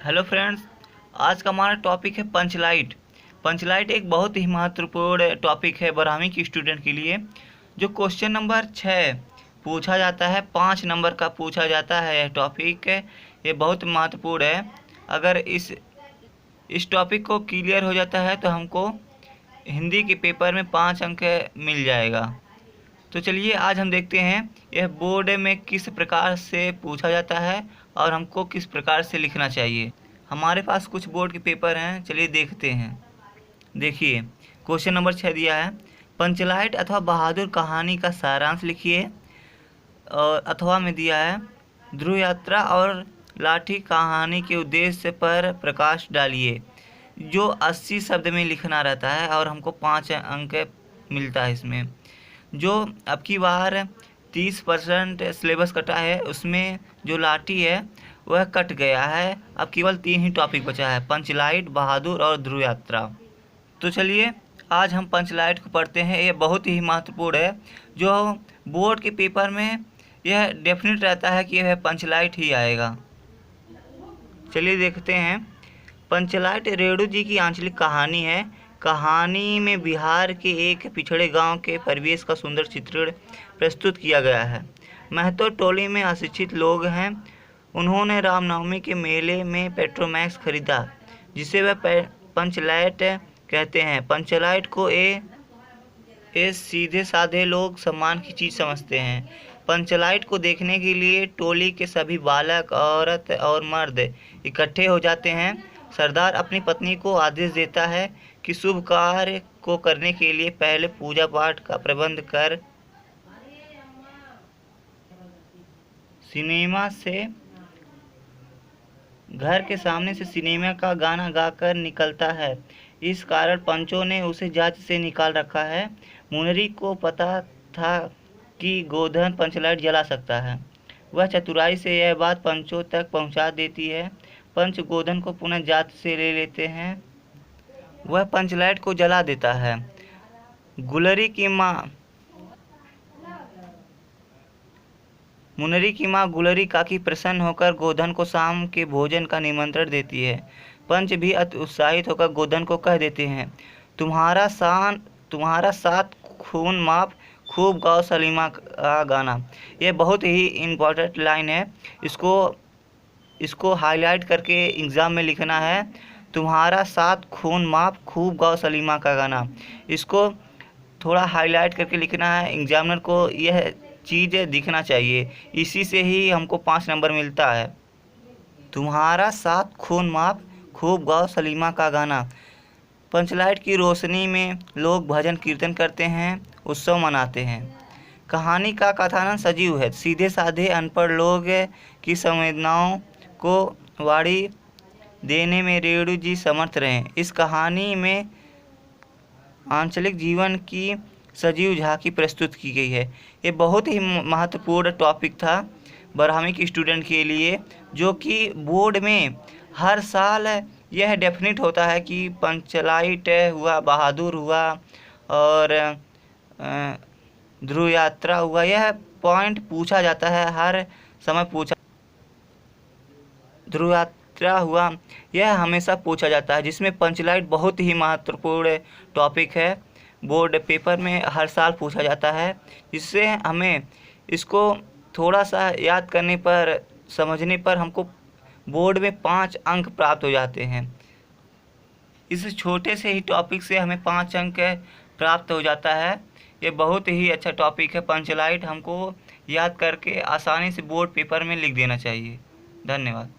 Hello friends, आज का हमारा टॉपिक है पंचलाइट। पंचलाइट एक बहुत ही महत्वपूर्ण टॉपिक है 12वीं की स्टूडेंट के लिए। जो क्वेश्चन नंबर 6 पूछा जाता है, 5 नंबर का पूछा जाता है यह टॉपिक, ये बहुत महत्वपूर्ण है। अगर इस टॉपिक को क्लियर हो जाता है तो हमको हिंदी के पेपर में 5 अंक मिल जाएगा। तो चलिए आज हम देखते हैं यह बोर्ड में किस प्रकार से पूछा जाता है और हमको किस प्रकार से लिखना चाहिए। हमारे पास कुछ बोर्ड के पेपर हैं, चलिए देखते हैं। देखिए क्वेश्चन नंबर 6 दिया है, पंचलाइट अथवा बहादुर कहानी का सारांश लिखिए। और अथवा में दिया है, ध्रुव यात्रा और लाठी कहानी के उद्देश्य पर प्रकाश डालिए। जो 80 शब्द में लिखना रहता है और हमको 5 अंक मिलता है इसमें। जो अब की बार 30% सिलेबस कटा है, उसमें जो लाठी है वह कट गया है। अब केवल 3 ही टॉपिक बचा है, पंचलाइट, बहादुर और ध्रुव यात्रा। तो चलिए आज हम पंचलाइट को पढ़ते हैं। ये बहुत ही महत्वपूर्ण है। जो बोर्ड के पेपर में यह डेफिनेट रहता है कि यह पंचलाइट ही आएगा। चलिए देखते हैं। पंचलाइट रेणु जी की आंचलिक कहानी है। कहानी में बिहार के एक पिछड़े गांव के परिवेश का सुंदर चित्रण प्रस्तुत किया गया है। महतो टोली में अशिक्षित लोग हैं। उन्होंने रामनवमी के मेले में पेट्रोमैक्स खरीदा, जिसे वह पंचलाइट कहते हैं। पंचलाइट को सीधे साधे लोग सम्मान की चीज़ समझते हैं। पंचलाइट को देखने के लिए टोली के सभी बालक, औरत और मर्द इकट्ठे हो जाते हैं। सरदार अपनी पत्नी को आदेश देता है कि शुभ कार्य को करने के लिए पहले पूजा पाठ का प्रबंध कर घर के सामने से सिनेमा का गाना गाकर निकलता है। इस कारण पंचों ने उसे जांच से निकाल रखा है। मुनरी को पता था कि गोधन पंचलाइट जला सकता है। वह चतुराई से यह बात पंचों तक पहुंचा देती है। पंच गोधन को पुनः जांच से ले लेते हैं। वह पंचलाइट को जला देता है। मुनरी की माँ गुलरी काकी प्रसन्न होकर गोधन को शाम के भोजन का निमंत्रण देती है। पंच भी अति उत्साहित होकर गोधन को कह देते हैं, तुम्हारा साथ खून माफ, खूब गाओ सलीमा का गाना। यह बहुत ही इम्पोर्टेंट लाइन है। इसको हाईलाइट करके एग्ज़ाम में लिखना है। तुम्हारा साथ खून माफ, खूब गाओ सलीमा का गाना। इसको थोड़ा हाईलाइट करके लिखना है। एग्जामिनर को यह चीज़ दिखना चाहिए। इसी से ही हमको 5 नंबर मिलता है। तुम्हारा साथ खून माफ, खूब गाओ सलीमा का गाना। पंचलाइट की रोशनी में लोग भजन कीर्तन करते हैं, उत्सव मनाते हैं। कहानी का कथानक सजीव है। सीधे साधे अनपढ़ लोग की संवेदनाओं को वाणी देने में रेणु जी समर्थ रहे। इस कहानी में आंचलिक जीवन की सजीव झांकी प्रस्तुत की गई है। ये बहुत ही महत्वपूर्ण टॉपिक था 12वीं की स्टूडेंट के लिए, जो कि बोर्ड में हर साल यह डेफिनेट होता है कि पंचलाइट हुआ, बहादुर हुआ और ध्रुव यात्रा हुआ। यह पॉइंट पूछा जाता है, हर समय पूछा। ध्रुव यात्रा हुआ, यह हमेशा पूछा जाता है, जिसमें पंचलाइट बहुत ही महत्वपूर्ण टॉपिक है। बोर्ड पेपर में हर साल पूछा जाता है, जिससे हमें इसको थोड़ा सा याद करने पर, समझने पर हमको बोर्ड में 5 अंक प्राप्त हो जाते हैं। इस छोटे से ही टॉपिक से हमें 5 अंक प्राप्त हो जाता है। ये बहुत ही अच्छा टॉपिक है। पंचलाइट हमको याद करके आसानी से बोर्ड पेपर में लिख देना चाहिए। धन्यवाद।